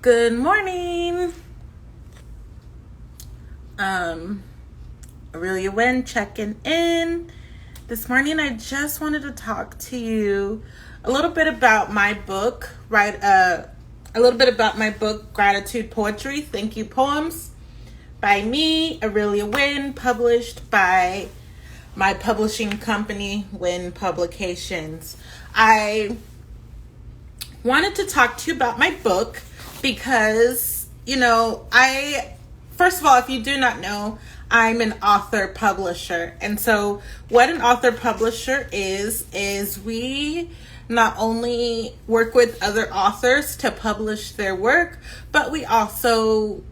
Good morning. Aurelia Wen checking in. This morning I just wanted to talk to you a little bit about my book, Gratitude Poetry, Thank You Poems by me, Aurelia Wen, published by my publishing company, Wen Publications. I wanted to talk to you about my book because, first of all, if you do not know, I'm an author publisher. And so what an author publisher is we not only work with other authors to publish their work, but we also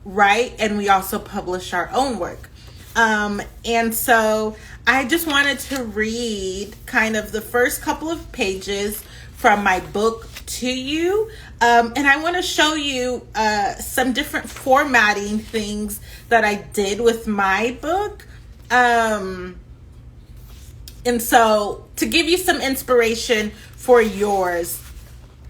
write and we also publish our own work. And so I just wanted to read kind of the first couple of pages from my book to you. And I want to show you some different formatting things that I did with my book. And so to give you some inspiration for yours,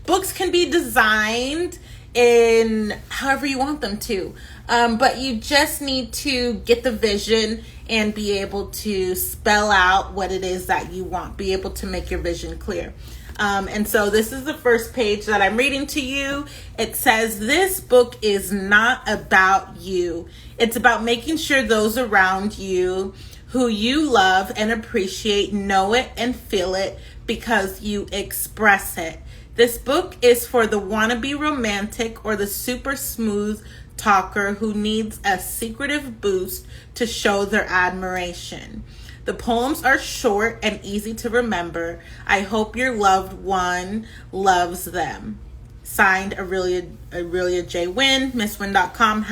books can be designed in however you want them to. But you just need to get the vision and be able to spell out what it is that you want, be able to make your vision clear. And so this is the first page that I'm reading to you. It says, "This book is not about you. It's about making sure those around you who you love and appreciate know it and feel it because you express it. This book is for the wannabe romantic or the super smooth talker who needs a secretive boost to show their admiration. The poems are short and easy to remember. I hope your loved one loves them. Signed, Aurelia J. Win, MissWin.com,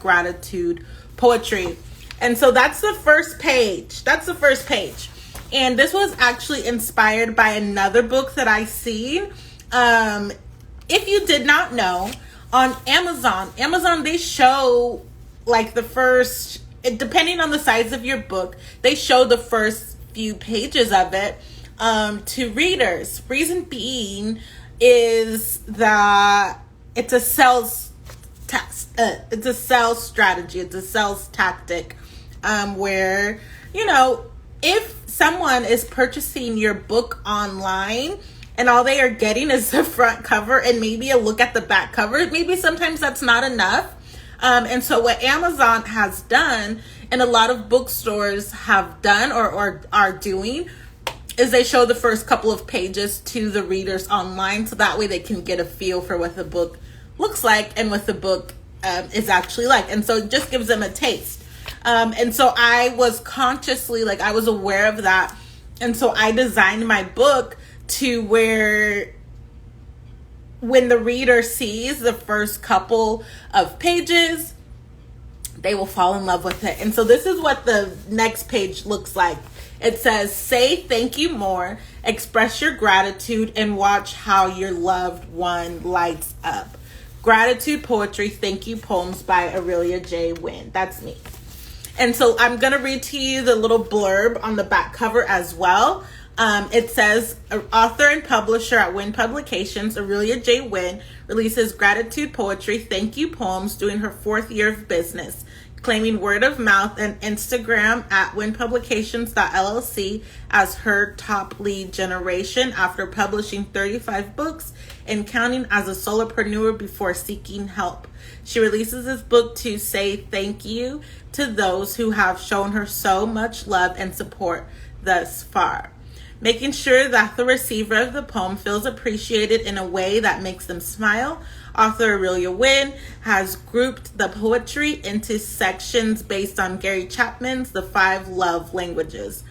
#gratitude poetry." And so that's the first page. And this was actually inspired by another book that I seen. If you did not know, on Amazon, they show like the first, depending on the size of your book, they show the first few pages of it to readers. Reason being is that it's a sales strategy, it's a sales tactic, where, if someone is purchasing your book online and all they are getting is the front cover and maybe a look at the back cover, maybe sometimes that's not enough. And so what Amazon has done, and a lot of bookstores have done or are doing, is they show the first couple of pages to the readers online, so that way they can get a feel for what the book looks like and what the book is actually like. And so it just gives them a taste. And so I was consciously, I was aware of that. And so I designed my book to where when the reader sees the first couple of pages, they will fall in love with it. And so this is what the next page looks like. It says, "Say thank you more, express your gratitude, and watch how your loved one lights up. Gratitude Poetry, Thank You Poems by Aurelia J. Win." That's me. And so I'm going to read to you the little blurb on the back cover as well. It says, "Author and publisher at Wen Publications, Aurelia J. Win, releases Gratitude Poetry, Thank You Poems during her 4th year of business, claiming word of mouth and Instagram at winpublications.llc as her top lead generation after publishing 35 books and counting as a solopreneur before seeking help. She releases this book to say thank you to those who have shown her so much love and support thus far. Making sure that the receiver of the poem feels appreciated in a way that makes them smile, author Aurelia Win has grouped the poetry into sections based on Gary Chapman's The 5 Love Languages.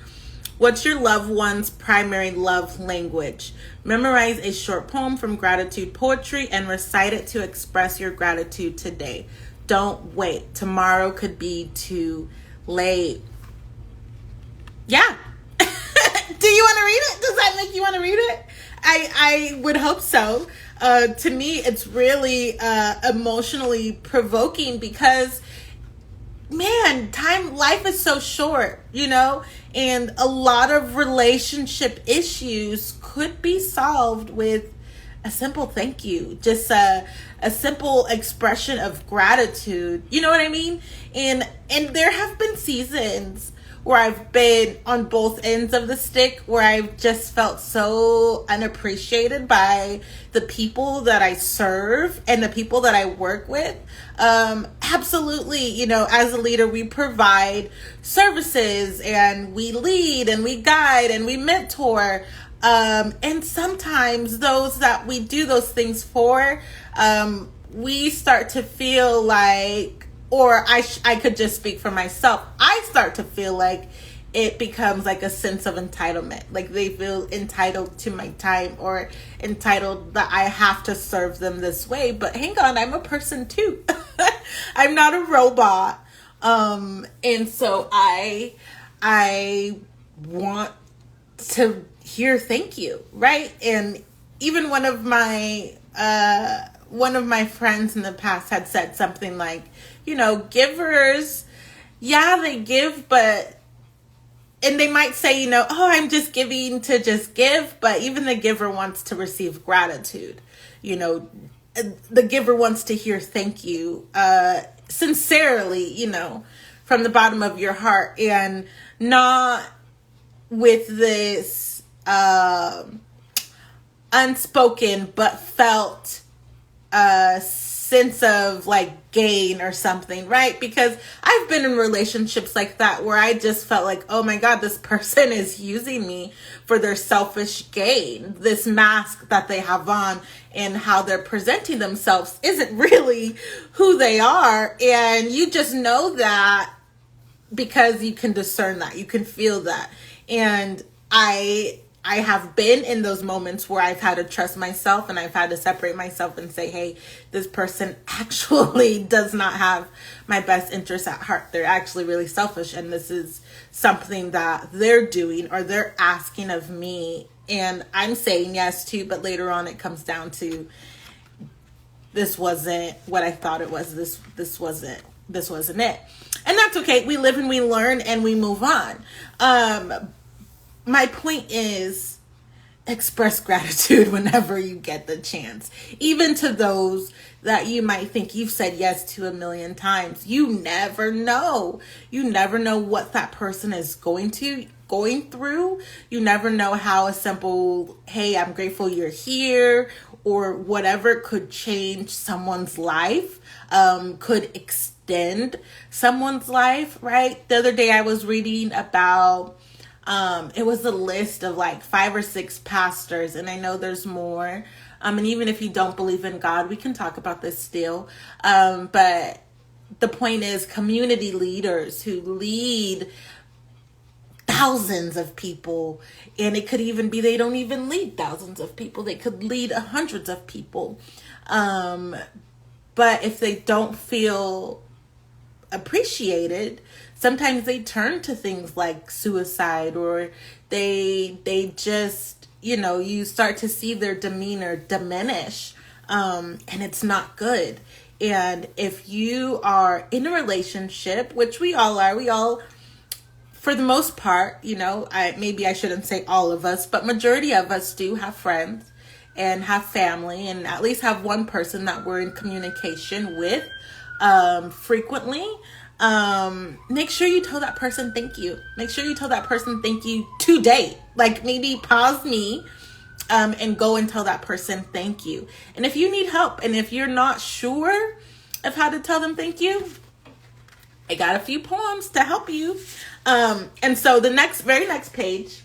What's your loved one's primary love language? Memorize a short poem from Gratitude Poetry and recite it to express your gratitude today. Don't wait. Tomorrow could be too late." Yeah. Do you want to read it? Does that make you want to read it? I would hope so. To me, it's really emotionally provoking because, man, life is so short, and a lot of relationship issues could be solved with a simple thank you, just a simple expression of gratitude. You know what I mean? And there have been seasons where I've been on both ends of the stick, where I've just felt so unappreciated by the people that I serve and the people that I work with. Absolutely, you know, as a leader, we provide services and we lead and we guide and we mentor. And sometimes those that we do those things for, we start to feel like, or I could just speak for myself, I start to feel like it becomes like a sense of entitlement. Like they feel entitled to my time, or entitled that I have to serve them this way. But hang on, I'm a person too. I'm not a robot. And so I want to hear thank you, right? And even one of my friends in the past had said something like, you know, givers, yeah, they give, but, and they might say, you know, oh, I'm just giving to just give, but even the giver wants to receive gratitude. You know, the giver wants to hear thank you, sincerely, you know, from the bottom of your heart, and not with this unspoken but felt sense of like gain or something, right? Because I've been in relationships like that where I just felt like, oh my God, this person is using me for their selfish gain. This mask that they have on and how they're presenting themselves isn't really who they are. And you just know that because you can discern that, you can feel that. And I have been in those moments where I've had to trust myself, and I've had to separate myself and say, hey, this person actually does not have my best interests at heart. They're actually really selfish, and this is something that they're doing or they're asking of me, and I'm saying yes to, but later on it comes down to, this wasn't what I thought it was. This wasn't it. And that's okay. We live and we learn and we move on. My point is, express gratitude whenever you get the chance. Even to those that you might think you've said yes to 1,000,000 times. You never know. You never know what that person is going through. You never know how a simple, hey, I'm grateful you're here, or whatever could change someone's life, could extend someone's life, right? The other day I was reading about, it was a list of like 5 or 6 pastors, and I know there's more. And even if you don't believe in God, we can talk about this still. But the point is, community leaders who lead thousands of people, and it could even be they don't even lead thousands of people. They could lead hundreds of people. But if they don't feel appreciated, sometimes they turn to things like suicide, or they just, you know, you start to see their demeanor diminish, and it's not good. And if you are in a relationship, which we all are, for the most part, you know, maybe I shouldn't say all of us, but majority of us do have friends and have family, and at least have one person that we're in communication with frequently. Make sure you tell that person thank you. Make sure you tell that person thank you today. Like, maybe pause me and go and tell that person thank you. And if you need help, and if you're not sure of how to tell them thank you, I got a few poems to help you. And so the very next page